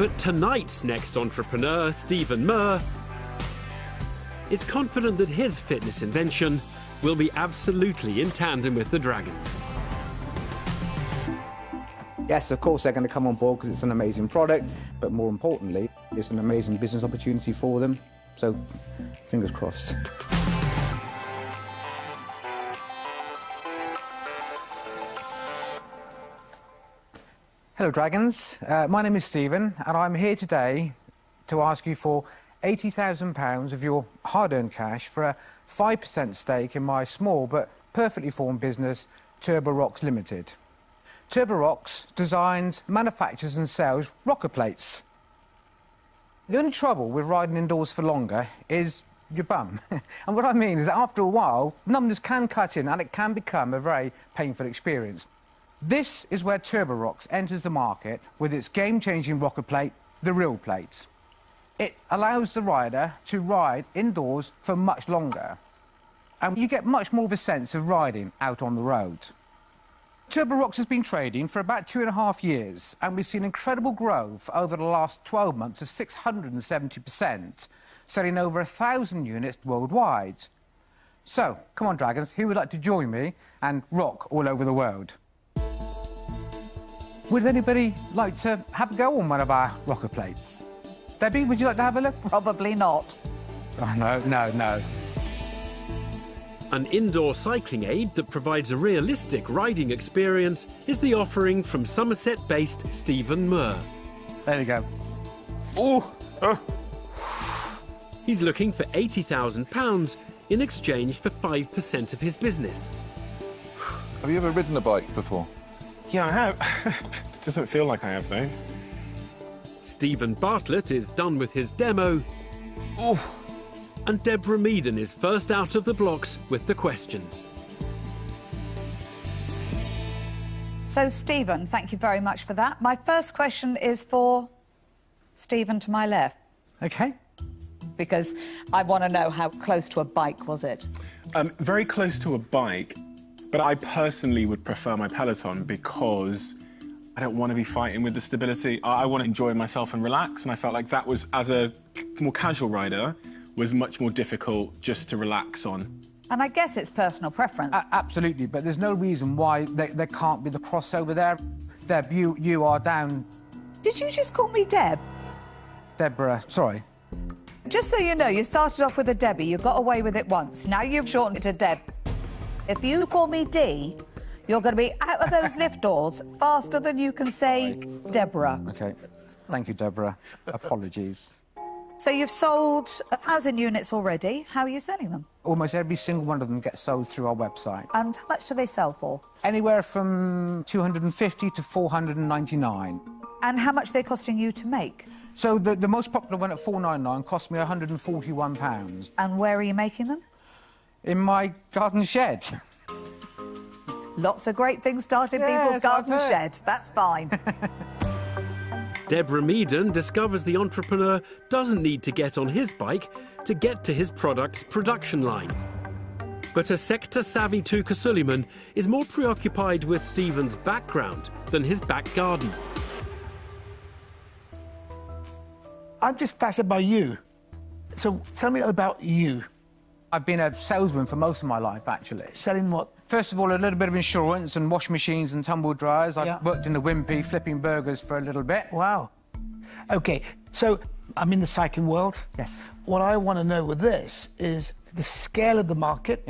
But tonight's next entrepreneur, Stephen Murr, is confident that his fitness invention will be absolutely in tandem with the Dragons. Yes, of course they're going to come on board because it's an amazing product, but more importantly, it's an amazing business opportunity for them. So, fingers crossed. Hello, Dragons. My name is Stephen, and I'm here today to ask you for £80,000 of your hard-earned cash for a 5% stake in my small but perfectly formed business, TurboRocks Limited. TurboRocks designs, manufactures and sells rocker plates. The only trouble with riding indoors for longer is your bum. And what I mean is that after a while, numbness can cut in and it can become a very painful experience. This is where TurboRocks enters the market with its game-changing rocker plate, the Realplate. It allows the rider to ride indoors for much longer, and you get much more of a sense of riding out on the road. TurboRocks has been trading for about 2.5 years, and we've seen incredible growth over the last 12 months of 670%, selling over 1,000 units worldwide. So, come on, Dragons, who would like to join me and rock all over the world? Would anybody like to have a go on one of our rocker plates? Debbie, would you like to have a look? Probably not. Oh, no. An indoor cycling aid that provides a realistic riding experience is the offering from Somerset-based Stephen Murr. There we go. He's looking for £80,000 in exchange for 5% of his business. Have you ever ridden a bike before? Yeah, I have. It doesn't feel like I have, though. Stephen Bartlett is done with his demo. And Deborah Meaden is first out of the blocks with the questions. So, Stephen, thank you very much for that. My first question is for Stephen to my left. OK. Because I want to know how close to a bike was it? Very close to a bike, but I personally would prefer my Peloton because I don't want to be fighting with the stability. I want to enjoy myself and relax, and I felt like that was, as a more casual rider, was much more difficult just to relax on. And I guess it's personal preference. Absolutely, but there's no reason why there can't be the crossover there. Deb, you are down... Did you just call me Deb? Deborah, sorry. Just so you know, you started off with a Debbie, you got away with it once. Now you've shortened it to Deb. If you call me Dee, you're going to be out of those lift doors faster than you can say Deborah. OK. Thank you, Deborah. Apologies. So you've sold 1,000 units already. How are you selling them? Almost every single one of them gets sold through our website. And how much do they sell for? Anywhere from £250 to £499. And how much are they costing you to make? So the most popular one at £499 cost me £141. And where are you making them? In my garden shed. Lots of great things start in people's garden shed. That's fine. Deborah Meaden discovers the entrepreneur doesn't need to get on his bike to get to his product's production line. But a sector-savvy Tuka Suleiman is more preoccupied with Stephen's background than his back garden. I'm just fascinated by you. So tell me about you. I've been a salesman for most of my life, actually. Selling what? First of all, a little bit of insurance and washing machines and tumble dryers. I worked in the Wimpy, flipping burgers for a little bit. Wow. OK, so I'm in the cycling world. Yes. What I want to know with this is the scale of the market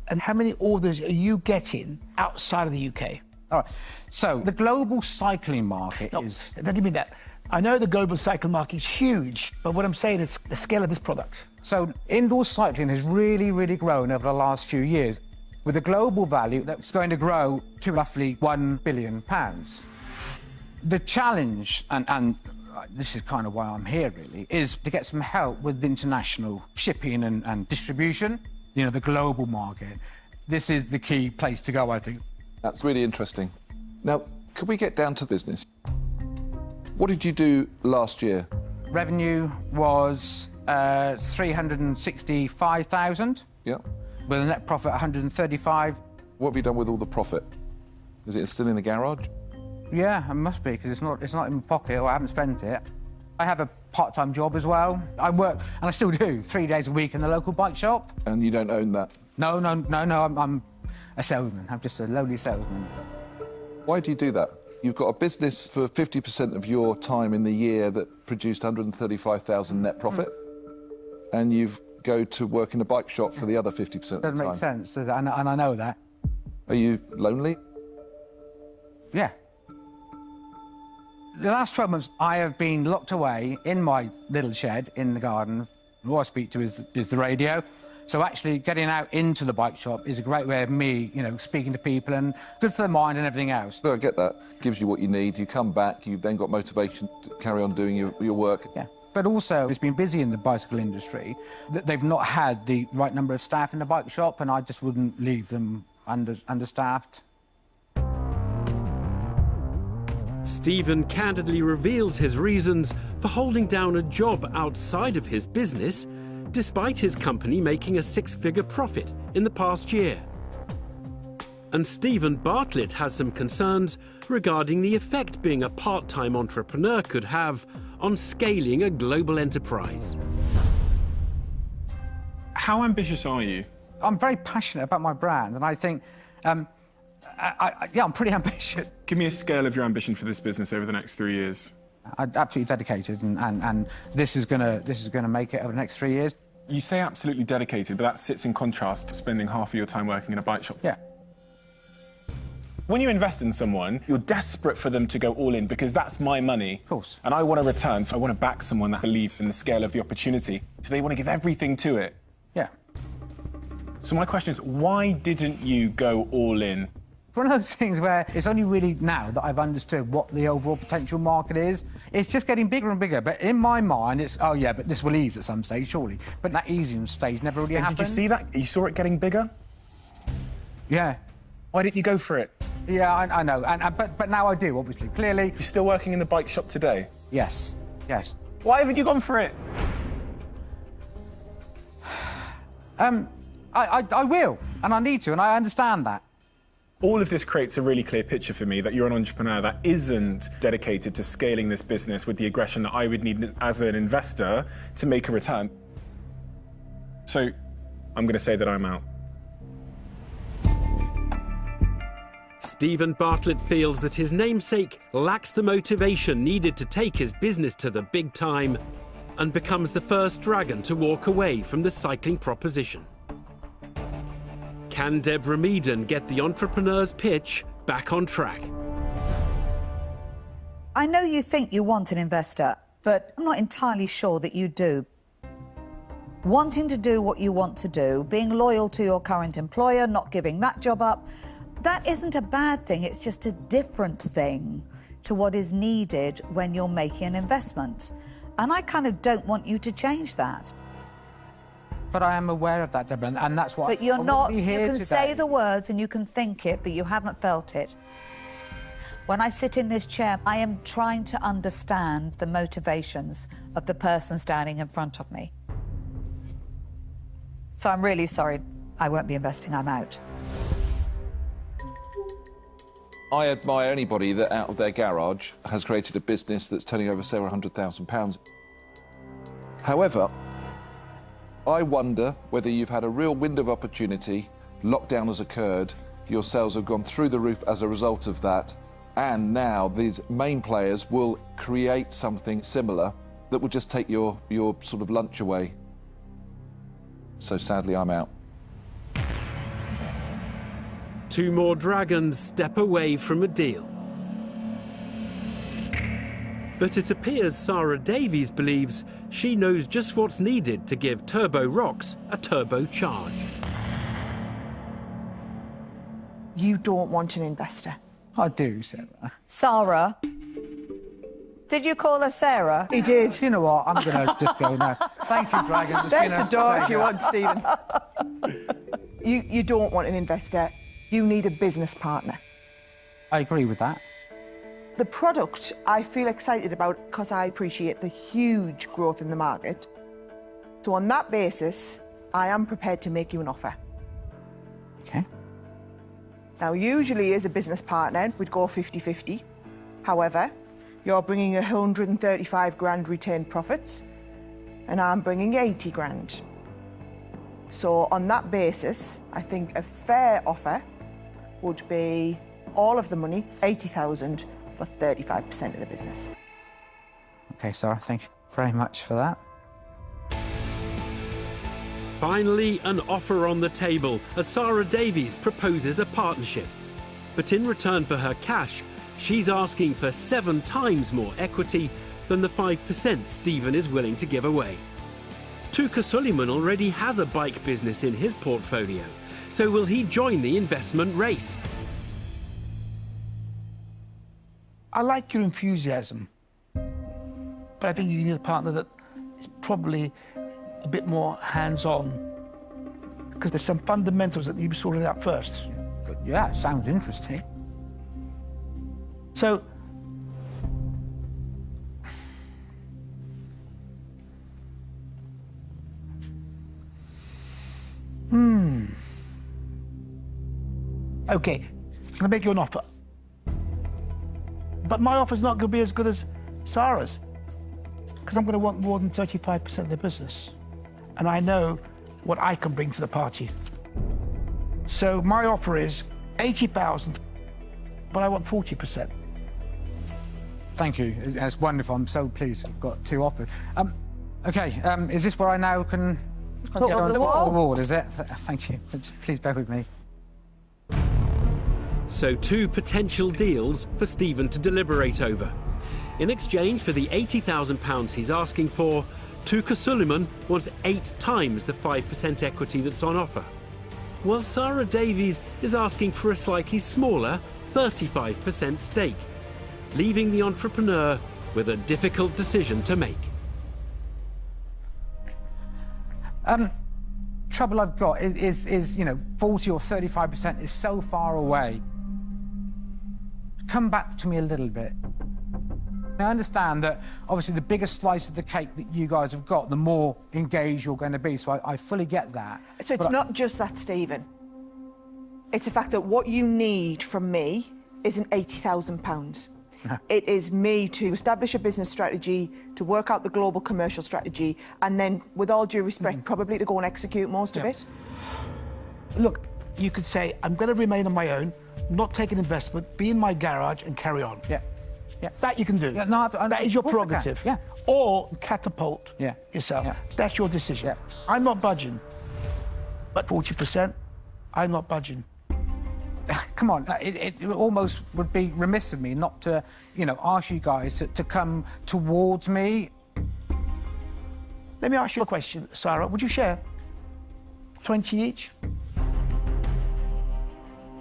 and how many orders are you getting outside of the UK? All right. So the global cycling market is... Don't give me that. I know the global cycling market is huge, but what I'm saying is the scale of this product. So indoor cycling has really, really grown over the last few years, with a global value that's going to grow to roughly £1 billion. The challenge, and this is kind of why I'm here, really, is to get some help with international shipping and distribution, you know, the global market. This is the key place to go, I think. That's really interesting. Now, could we get down to business? What did you do last year? Revenue was 365,000. Yeah. With a net profit 135. What have you done with all the profit? Is it still in the garage? Yeah, it must be, because it's not in my pocket, or I haven't spent it. I have a part-time job as well. I work, and I still do, 3 days a week in the local bike shop. And you don't own that? No, I'm a salesman. I'm just a lowly salesman. Why do you do that? You've got a business for 50% of your time in the year that produced 135,000 net profit, and you go to work in a bike shop for the other 50% of the time. Doesn't make sense, does it? And I know that. Are you lonely? Yeah. The last 12 months, I have been locked away in my little shed in the garden. All I speak to is the radio. So actually getting out into the bike shop is a great way of me, you know, speaking to people, and good for the mind and everything else. No, I get that. Gives you what you need. You come back, you've then got motivation to carry on doing your work. Yeah. But also, it's been busy in the bicycle industry. They've not had the right number of staff in the bike shop, and I just wouldn't leave them understaffed. Stephen candidly reveals his reasons for holding down a job outside of his business, despite his company making a six-figure profit in the past year. And Stephen Bartlett has some concerns regarding the effect being a part-time entrepreneur could have on scaling a global enterprise. How ambitious are you? I'm very passionate about my brand, and I think, yeah, I'm pretty ambitious. Give me a scale of your ambition for this business over the next 3 years. I'm absolutely dedicated, and this is gonna make it over the next 3 years. You say absolutely dedicated, but that sits in contrast to spending half of your time working in a bike shop. Yeah. When you invest in someone, you're desperate for them to go all in, because that's my money. Of course. And I want a return, so I want to back someone that believes in the scale of the opportunity. So they want to give everything to it. Yeah. So my question is, why didn't you go all in? It's one of those things where it's only really now that I've understood what the overall potential market is. It's just getting bigger and bigger, but in my mind, it's, oh yeah, but this will ease at some stage, surely. But that easing stage never really happened. Did you see that? You saw it getting bigger? Yeah. Why didn't you go for it? Yeah, I know, but now I do, obviously, clearly. You're still working in the bike shop today? Yes, yes. Why haven't you gone for it? I will, and I need to, and I understand that. All of this creates a really clear picture for me that you're an entrepreneur that isn't dedicated to scaling this business with the aggression that I would need as an investor to make a return. So I'm going to say that I'm out. Stephen Bartlett feels that his namesake lacks the motivation needed to take his business to the big time, and becomes the first dragon to walk away from the cycling proposition. Can Deborah Meaden get the entrepreneur's pitch back on track? I know you think you want an investor, but I'm not entirely sure that you do. Wanting to do what you want to do, being loyal to your current employer, not giving that job up, that isn't a bad thing, it's just a different thing to what is needed when you're making an investment. And I kind of don't want you to change that. But I am aware of that, Deborah, and that's why. But you're not. You can today. say the words and you can think it, but you haven't felt it. When I sit in this chair, I am trying to understand the motivations of the person standing in front of me. So I'm really sorry. I won't be investing. I'm out. I admire anybody that out of their garage has created a business that's turning over several £100,000. However, I wonder whether you've had a real window of opportunity, lockdown has occurred, your sales have gone through the roof as a result of that, and now these main players will create something similar that will just take your sort of lunch away. So sadly, I'm out. Two more dragons step away from a deal. But it appears Sarah Davies believes she knows just what's needed to give TurboRocks a turbo charge. You don't want an investor. I do, Sarah. Sarah. Did you call her Sarah? He did. You know what? I'm going to just go now. Thank you, Dragon. It's There's been a the door if pleasure. you want, Stephen. You don't want an investor. You need a business partner. I agree with that. The product I feel excited about because I appreciate the huge growth in the market. So on that basis, I am prepared to make you an offer. Okay. Now, usually as a business partner, we'd go 50-50. However, You're bringing 135 grand retained profits, and I'm bringing 80 grand. So on that basis, I think a fair offer would be all of the money, 80,000 for 35% of the business. OK, Sarah, thank you very much for that. Finally, an offer on the table as Sarah Davies proposes a partnership. But in return for her cash, she's asking for 7 times more equity than the 5% Stephen is willing to give away. Tuka Suleiman already has a bike business in his portfolio, so will he join the investment race? I like your enthusiasm, but I think you need a partner that is probably a bit more hands-on, because there's some fundamentals that need to be sorted out first. But yeah, it sounds interesting. So, okay, I'm gonna make you an offer. But my offer's not gonna be as good as Sarah's, because I'm gonna want more than 35% of the business. And I know what I can bring to the party. So my offer is 80,000, but I want 40%. Thank you. That's wonderful. I'm so pleased we've got 2 offers. OK, is this where I now can get on the board, is it? Thank you. Please bear with me. So 2 potential deals for Stephen to deliberate over. In exchange for the £80,000 he's asking for, Tuka Suleiman wants 8 times the 5% equity that's on offer, while Sarah Davies is asking for a slightly smaller 35% stake, leaving the entrepreneur with a difficult decision to make. Trouble I've got is 40 or 35% is so far away. Come back to me a little bit. I understand that obviously the bigger slice of the cake that you guys have got, the more engaged you're going to be, so I fully get that. So it's not just that, Stephen. It's the fact that what you need from me isn't £80,000. It is me to establish a business strategy, to work out the global commercial strategy, and then, with all due respect, probably to go and execute most of it. Look, you could say, I'm going to remain on my own, not take an investment, be in my garage and carry on. Yeah. That you can do. Yeah, no, that is your prerogative. Yeah. Or catapult yourself. Yeah. That's your decision. Yeah. I'm not budging. But 40%, I'm not budging. Come on, it almost would be remiss of me not to, ask you guys to come towards me. Let me ask you a question, Sarah. Would you share 20 each?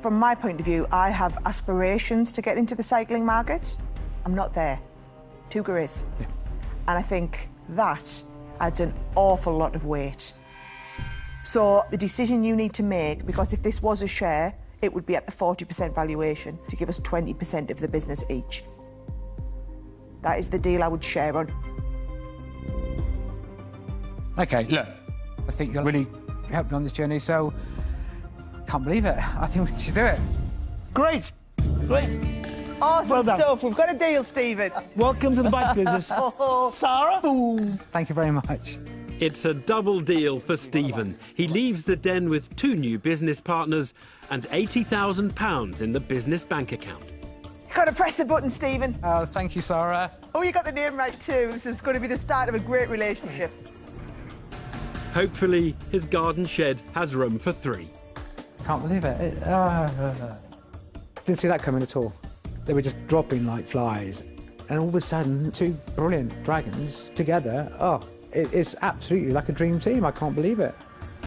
From my point of view, I have aspirations to get into the cycling market. I'm not there. Tuka is. Yeah. And I think that adds an awful lot of weight. So the decision you need to make, because if this was a share, it would be at the 40% valuation to give us 20% of the business each. That is the deal I would share on. OK, look, I think you'll really help me on this journey, so can't believe it. I think we should do it. Great. Awesome well stuff. We've got a deal, Stephen. Welcome to the bike business. Sarah? Thank you very much. It's a double deal for Stephen. He leaves the Den with 2 new business partners and £80,000 in the business bank account. You've got to press the button, Stephen. Thank you, Sarah. Oh, you got the name right too. This is going to be the start of a great relationship. Hopefully, his garden shed has room for 3. Can't believe it. Didn't see that coming at all. They were just dropping like flies. And all of a sudden, 2 brilliant dragons together. Oh, it's absolutely like a dream team. I can't believe it.